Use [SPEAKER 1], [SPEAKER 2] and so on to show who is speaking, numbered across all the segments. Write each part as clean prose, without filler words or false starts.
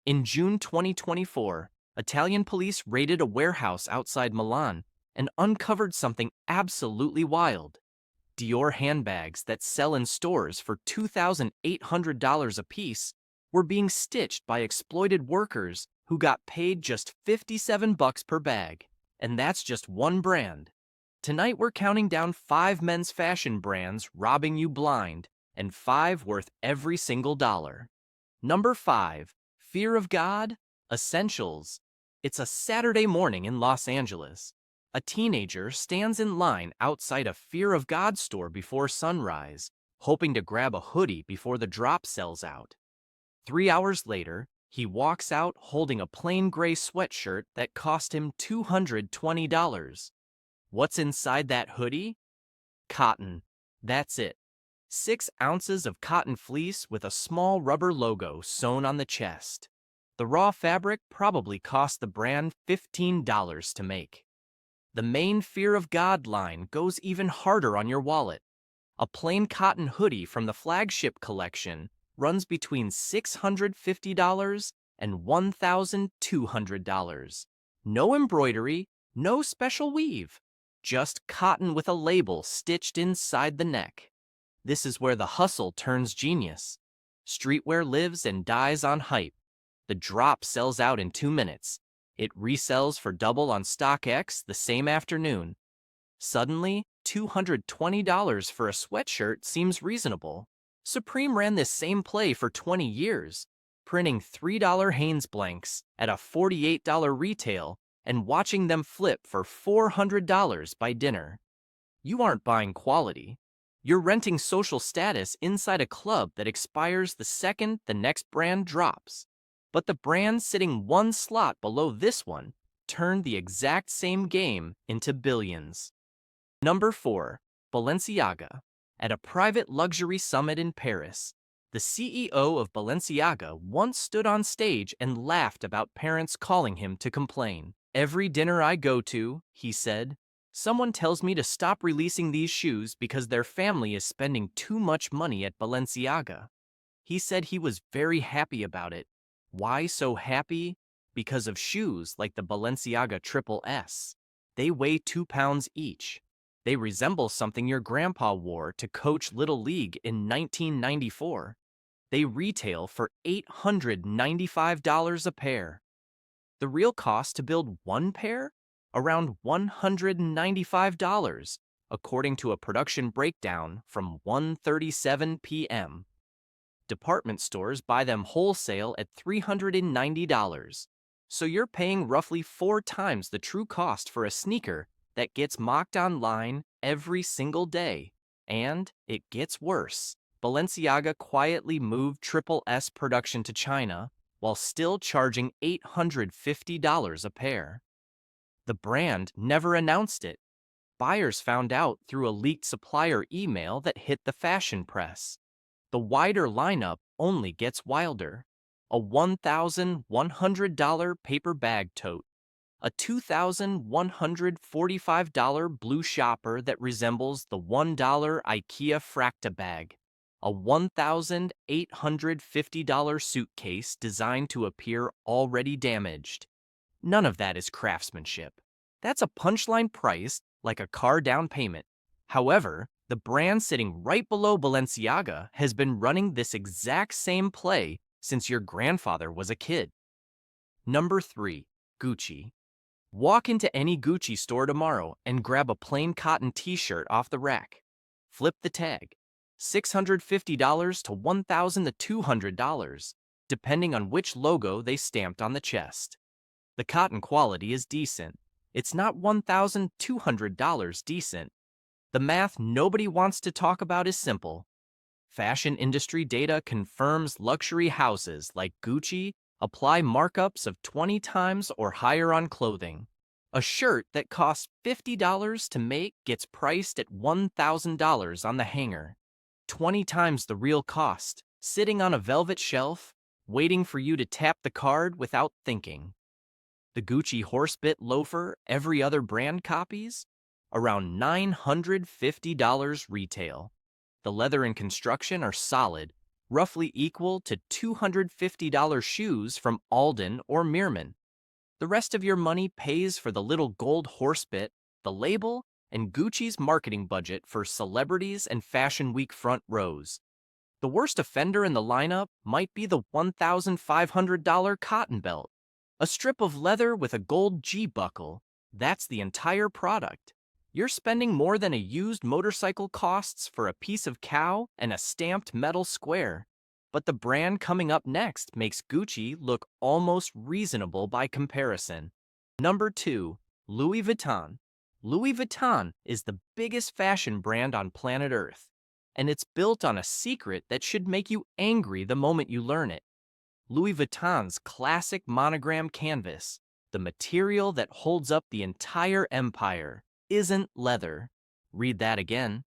[SPEAKER 1] In June 2024, Italian police raided a warehouse outside Milan and uncovered something absolutely wild. Dior handbags that sell in stores for $2,800 apiece were being stitched by exploited workers who got paid just 57 bucks per bag. And that's just one brand. Tonight we're counting down 5 men's fashion brands robbing you blind, and 5 worth every single dollar. Number 5. Fear of God? Essentials. It's a Saturday morning in Los Angeles. A teenager stands in line outside a Fear of God store before sunrise, hoping to grab a hoodie before the drop sells out. 3 hours later, he walks out holding a plain gray sweatshirt that cost him $220. What's inside that hoodie? Cotton. That's it. 6 ounces of cotton fleece with a small rubber logo sewn on the chest. The raw fabric probably cost the brand $15 to make. The main Fear of God line goes even harder on your wallet. A plain cotton hoodie from the flagship collection runs between $650 and $1,200. No embroidery, no special weave. Just cotton with a label stitched inside the neck. This is where the hustle turns genius. Streetwear lives and dies on hype. The drop sells out in 2 minutes. It resells for double on StockX the same afternoon. Suddenly, $220 for a sweatshirt seems reasonable. Supreme ran this same play for 20 years, printing $3 Hanes blanks at a $48 retail and watching them flip for $400 by dinner. You aren't buying quality. You're renting social status inside a club that expires the second the next brand drops. But the brand sitting one slot below this one turned the exact same game into billions. Number 4. Balenciaga. At a private luxury summit in Paris, the CEO of Balenciaga once stood on stage and laughed about parents calling him to complain. "Every dinner I go to," he said, "someone tells me to stop releasing these shoes because their family is spending too much money at Balenciaga." He said he was very happy about it. Why so happy? Because of shoes like the Balenciaga Triple S. They weigh 2 pounds each. They resemble something your grandpa wore to coach Little League in 1994. They retail for $895 a pair. The real cost to build one pair? Around $195, according to a production breakdown from 1:37 p.m. Department stores buy them wholesale at $390. So you're paying roughly 4 times the true cost for a sneaker that gets mocked online every single day. And it gets worse. Balenciaga quietly moved Triple S production to China while still charging $850 a pair. The brand never announced it. Buyers found out through a leaked supplier email that hit the fashion press. The wider lineup only gets wilder. A $1,100 paper bag tote. A $2,145 blue shopper that resembles the $1 IKEA Fracta bag. A $1,850 suitcase designed to appear already damaged. None of that is craftsmanship. That's a punchline priced like a car down payment. However, the brand sitting right below Balenciaga has been running this exact same play since your grandfather was a kid. Number 3. Gucci. Walk into any Gucci store tomorrow and grab a plain cotton t-shirt off the rack. Flip the tag. $650 to $1,200, depending on which logo they stamped on the chest. The cotton quality is decent. It's not $1,200 decent. The math nobody wants to talk about is simple. Fashion industry data confirms luxury houses like Gucci apply markups of 20 times or higher on clothing. A shirt that costs $50 to make gets priced at $1,000 on the hanger. 20 times the real cost, sitting on a velvet shelf, waiting for you to tap the card without thinking. The Gucci horsebit loafer every other brand copies? Around $950 retail. The leather and construction are solid, roughly equal to $250 shoes from Alden or Meerman. The rest of your money pays for the little gold horse bit, the label, and Gucci's marketing budget for celebrities and Fashion Week front rows. The worst offender in the lineup might be the $1,500 cotton belt. A strip of leather with a gold G-buckle. That's the entire product. You're spending more than a used motorcycle costs for a piece of cow and a stamped metal square. But the brand coming up next makes Gucci look almost reasonable by comparison. Number 2. Louis Vuitton. Louis Vuitton is the biggest fashion brand on planet Earth, and it's built on a secret that should make you angry the moment you learn it. Louis Vuitton's classic monogram canvas, the material that holds up the entire empire, isn't leather. Read that again.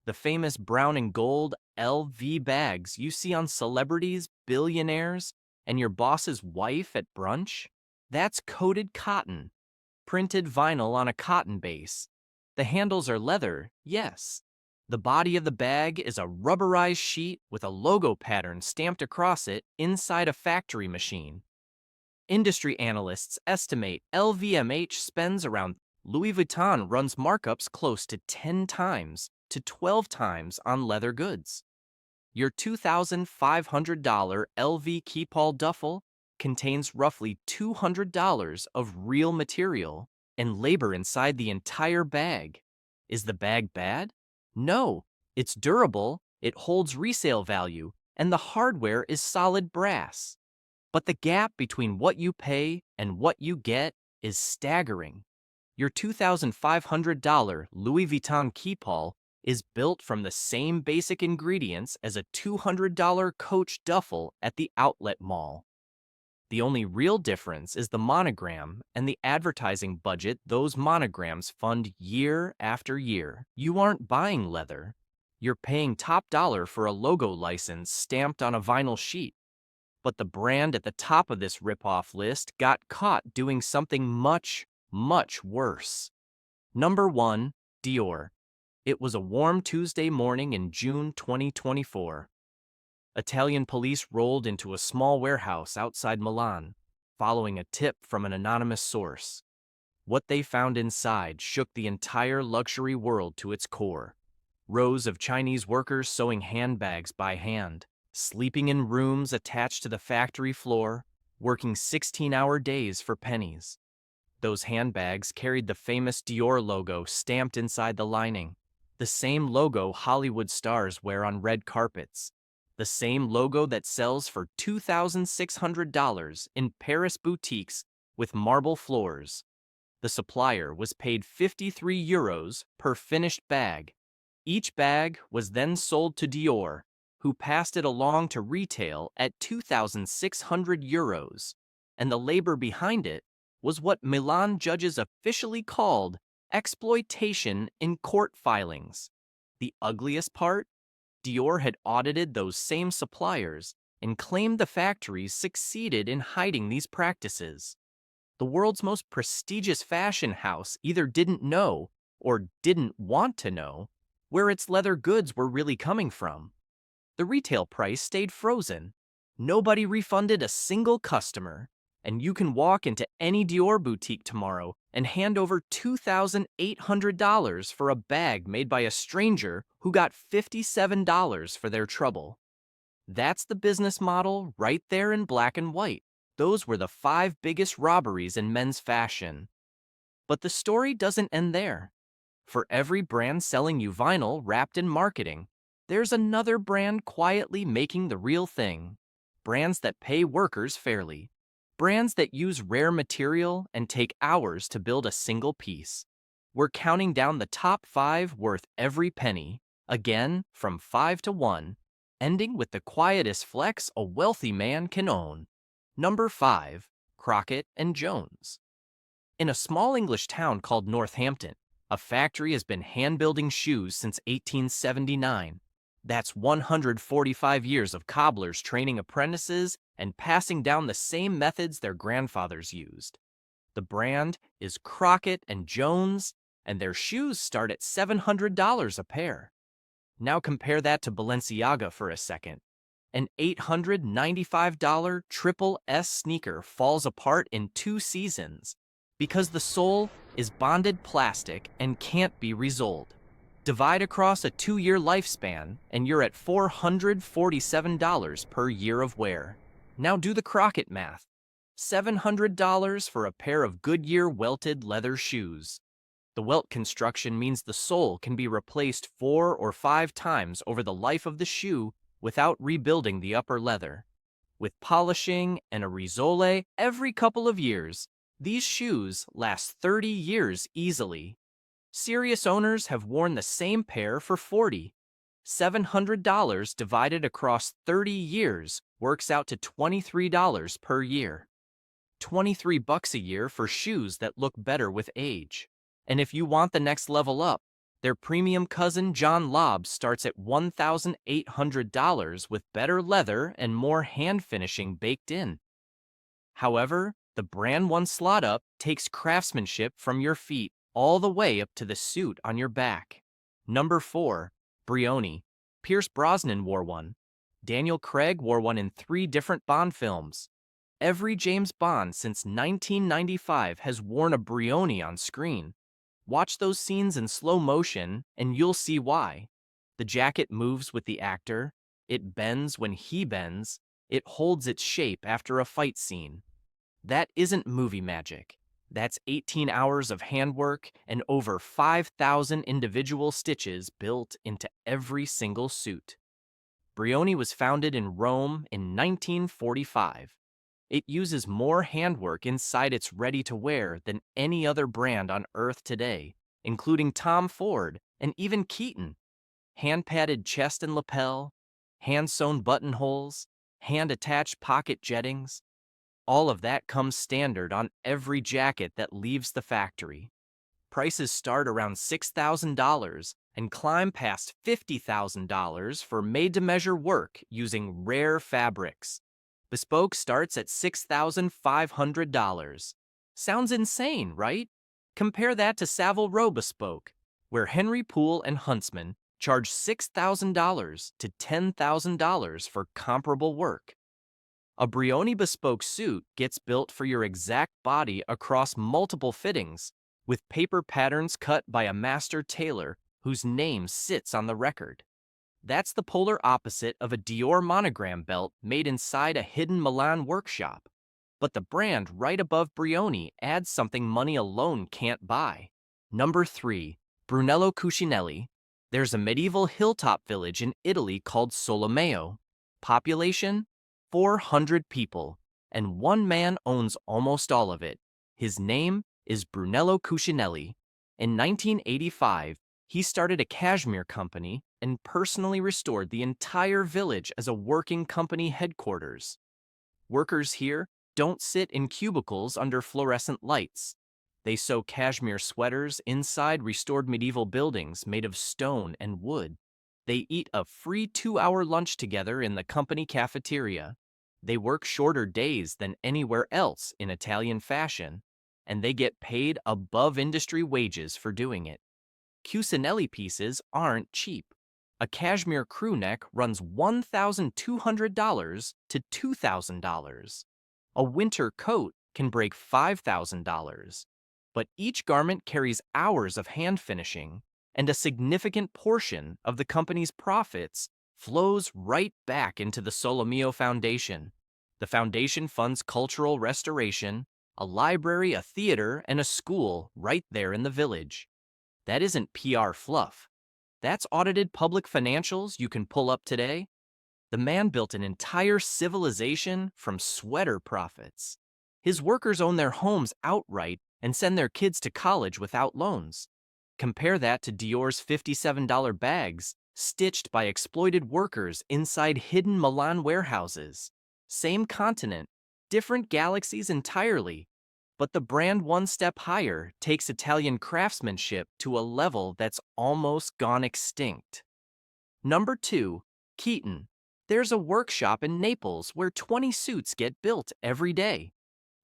[SPEAKER 1] The famous brown and gold LV bags you see on celebrities, billionaires, and your boss's wife at brunch? That's coated cotton, printed vinyl on a cotton base. The handles are leather, yes. The body of the bag is a rubberized sheet with a logo pattern stamped across it inside a factory machine. Industry analysts estimate LVMH spends around Louis Vuitton runs markups close to 10 times to 12 times on leather goods. Your $2,500 LV Keepall duffel contains roughly $200 of real material and labor inside the entire bag. Is the bag bad? No, it's durable, it holds resale value, and the hardware is solid brass. But the gap between what you pay and what you get is staggering. Your $2,500 Louis Vuitton Keepall is built from the same basic ingredients as a $200 Coach duffel at the outlet mall. The only real difference is the monogram and the advertising budget those monograms fund year after year. You aren't buying leather. You're paying top dollar for a logo license stamped on a vinyl sheet. But the brand at the top of this ripoff list got caught doing something much, much worse. Number 1. Dior. It was a warm Tuesday morning in June 2024. Italian police rolled into a small warehouse outside Milan, following a tip from an anonymous source. What they found inside shook the entire luxury world to its core. Rows of Chinese workers sewing handbags by hand, sleeping in rooms attached to the factory floor, working 16-hour days for pennies. Those handbags carried the famous Dior logo stamped inside the lining, the same logo Hollywood stars wear on red carpets, the same logo that sells for $2,600 in Paris boutiques with marble floors. The supplier was paid €53 per finished bag. Each bag was then sold to Dior, who passed it along to retail at €2,600, and the labor behind it was what Milan judges officially called exploitation in court filings. The ugliest part? Dior had audited those same suppliers and claimed the factories succeeded in hiding these practices. The world's most prestigious fashion house either didn't know or didn't want to know where its leather goods were really coming from. The retail price stayed frozen. Nobody refunded a single customer, and you can walk into any Dior boutique tomorrow and hand over $2,800 for a bag made by a stranger who got $57 for their trouble. That's the business model right there in black and white. Those were the 5 biggest robberies in men's fashion. But the story doesn't end there. For every brand selling you vinyl wrapped in marketing, there's another brand quietly making the real thing. Brands that pay workers fairly. Brands that use rare material and take hours to build a single piece. We're counting down the top 5 worth every penny, again from 5 to 1, ending with the quietest flex a wealthy man can own. Number 5. Crockett and Jones. In a small English town called Northampton, a factory has been hand-building shoes since 1879. That's 145 years of cobblers training apprentices and passing down the same methods their grandfathers used. The brand is Crockett and Jones, and their shoes start at $700 a pair. Now compare that to Balenciaga for a second. An $895 Triple S sneaker falls apart in 2 seasons because the sole is bonded plastic and can't be resoled. Divide across a 2-year lifespan, and you're at $447 per year of wear. Now do the Crockett math. $700 for a pair of Goodyear welted leather shoes. The welt construction means the sole can be replaced 4 or 5 times over the life of the shoe without rebuilding the upper leather. With polishing and a risole every couple of years, these shoes last 30 years easily. Serious owners have worn the same pair for 40. $700 divided across 30 years works out to $23 per year. $23 a year for shoes that look better with age. And if you want the next level up, their premium cousin John Lobb starts at $1,800 with better leather and more hand finishing baked in. However, the brand one slot up takes craftsmanship from your feet all the way up to the suit on your back. Number 4. Brioni. Pierce Brosnan wore one. Daniel Craig wore one in 3 different Bond films. Every James Bond since 1995 has worn a Brioni on screen. Watch those scenes in slow motion and you'll see why. The jacket moves with the actor, it bends when he bends, it holds its shape after a fight scene. That isn't movie magic. That's 18 hours of handwork and over 5,000 individual stitches built into every single suit. Brioni was founded in Rome in 1945. It uses more handwork inside its ready-to-wear than any other brand on Earth today, including Tom Ford and even Keaton. Hand-padded chest and lapel, hand-sewn buttonholes, hand-attached pocket jettings. All of that comes standard on every jacket that leaves the factory. Prices start around $6,000 and climb past $50,000 for made-to-measure work using rare fabrics. Bespoke starts at $6,500. Sounds insane, right? Compare that to Savile Row Bespoke, where Henry Poole and Huntsman charge $6,000 to $10,000 for comparable work. A Brioni Bespoke suit gets built for your exact body across multiple fittings, with paper patterns cut by a master tailor whose name sits on the record. That's the polar opposite of a Dior monogram belt made inside a hidden Milan workshop. But the brand right above Brioni adds something money alone can't buy. Number 3. Brunello Cucinelli. There's a medieval hilltop village in Italy called Solomeo. Population? 400 people, and one man owns almost all of it. His name is Brunello Cucinelli. In 1985, he started a cashmere company and personally restored the entire village as a working company headquarters. Workers here don't sit in cubicles under fluorescent lights. They sew cashmere sweaters inside restored medieval buildings made of stone and wood. They eat a free 2-hour lunch together in the company cafeteria. They work shorter days than anywhere else in Italian fashion, and they get paid above industry wages for doing it. Cucinelli pieces aren't cheap. A cashmere crew neck runs $1,200 to $2,000. A winter coat can break $5,000. But each garment carries hours of hand finishing, and a significant portion of the company's profits flows right back into the Solomeo Foundation. The foundation funds cultural restoration, a library, a theater, and a school right there in the village. That isn't PR fluff. That's audited public financials you can pull up today. The man built an entire civilization from sweater profits. His workers own their homes outright and send their kids to college without loans. Compare that to Dior's $57 bags, stitched by exploited workers inside hidden Milan warehouses. Same continent, different galaxies entirely. But the brand one step higher takes Italian craftsmanship to a level that's almost gone extinct. Number 2. Keaton. There's a workshop in Naples where 20 suits get built every day.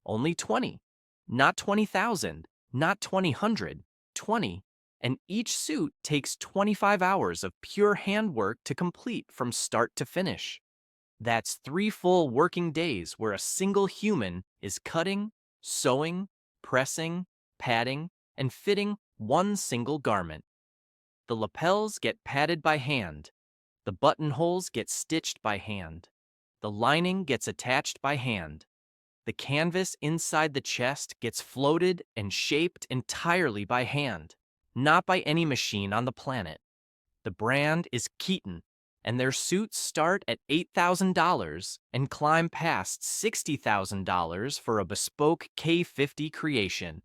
[SPEAKER 1] Only 20. Not 20,000, not 2,000, 20. And each suit takes 25 hours of pure handwork to complete from start to finish. That's 3 full working days where a single human is cutting, sewing, pressing, padding, and fitting one single garment. The lapels get padded by hand. The buttonholes get stitched by hand. The lining gets attached by hand. The canvas inside the chest gets floated and shaped entirely by hand, not by any machine on the planet. The brand is Keaton, and their suits start at $8,000 and climb past $60,000 for a bespoke K50 creation.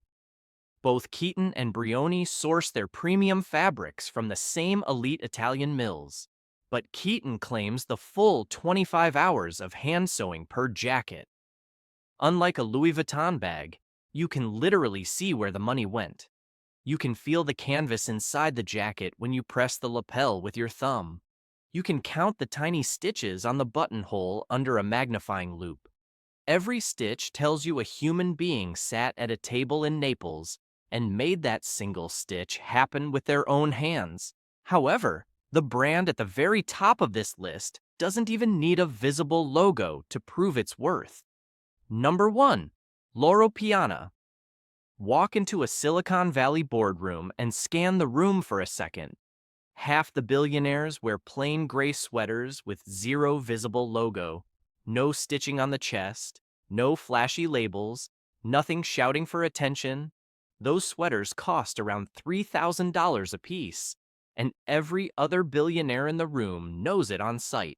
[SPEAKER 1] Both Keaton and Brioni source their premium fabrics from the same elite Italian mills, but Keaton claims the full 25 hours of hand sewing per jacket. Unlike a Louis Vuitton bag, you can literally see where the money went. You can feel the canvas inside the jacket when you press the lapel with your thumb. You can count the tiny stitches on the buttonhole under a magnifying loupe. Every stitch tells you a human being sat at a table in Naples and made that single stitch happen with their own hands. However, the brand at the very top of this list doesn't even need a visible logo to prove its worth. Number 1. Loro Piana. Walk into a Silicon Valley boardroom and scan the room for a second. Half the billionaires wear plain gray sweaters with zero visible logo, no stitching on the chest, no flashy labels, nothing shouting for attention. Those sweaters cost around $3,000 a piece, and every other billionaire in the room knows it on sight.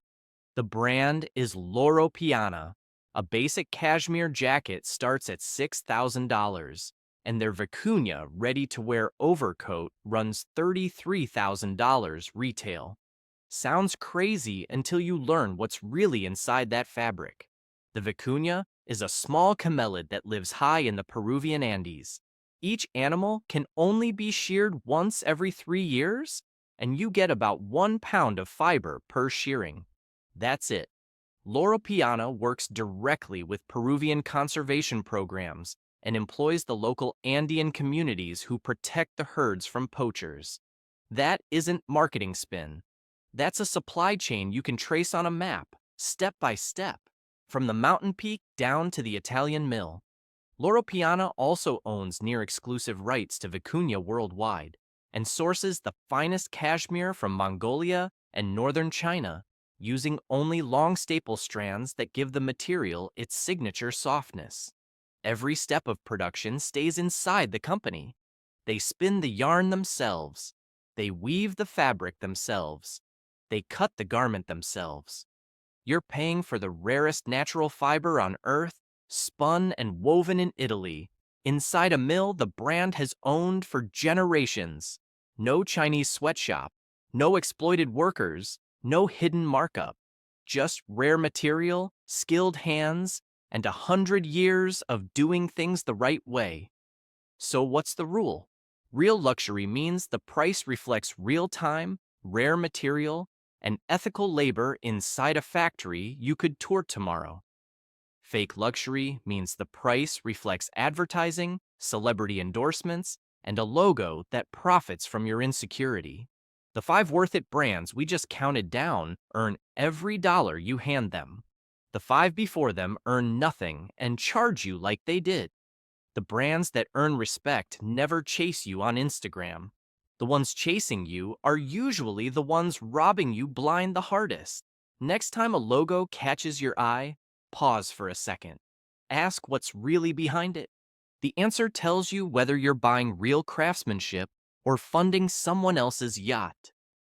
[SPEAKER 1] The brand is Loro Piana. A basic cashmere jacket starts at $6,000, and their vicuña ready-to-wear overcoat runs $33,000 retail. Sounds crazy until you learn what's really inside that fabric. The vicuña is a small camelid that lives high in the Peruvian Andes. Each animal can only be sheared once every 3 years, and you get about 1 pound of fiber per shearing. That's it. Loro Piana works directly with Peruvian conservation programs and employs the local Andean communities who protect the herds from poachers. That isn't marketing spin. That's a supply chain you can trace on a map, step by step, from the mountain peak down to the Italian mill. Loro Piana also owns near-exclusive rights to vicuña worldwide and sources the finest cashmere from Mongolia and northern China, using only long staple strands that give the material its signature softness. Every step of production stays inside the company. They spin the yarn themselves. They weave the fabric themselves. They cut the garment themselves. You're paying for the rarest natural fiber on earth, spun and woven in Italy, inside a mill the brand has owned for generations. No Chinese sweatshop, no exploited workers, no hidden markup. Just rare material, skilled hands, and 100 years of doing things the right way. So what's the rule? Real luxury means the price reflects real time, rare material, and ethical labor inside a factory you could tour tomorrow. Fake luxury means the price reflects advertising, celebrity endorsements, and a logo that profits from your insecurity. The 5 worth-it brands we just counted down earn every dollar you hand them. The 5 before them earn nothing and charge you like they did. The brands that earn respect never chase you on Instagram. The ones chasing you are usually the ones robbing you blind the hardest. Next time a logo catches your eye, pause for a second. Ask what's really behind it. The answer tells you whether you're buying real craftsmanship or funding someone else's yacht.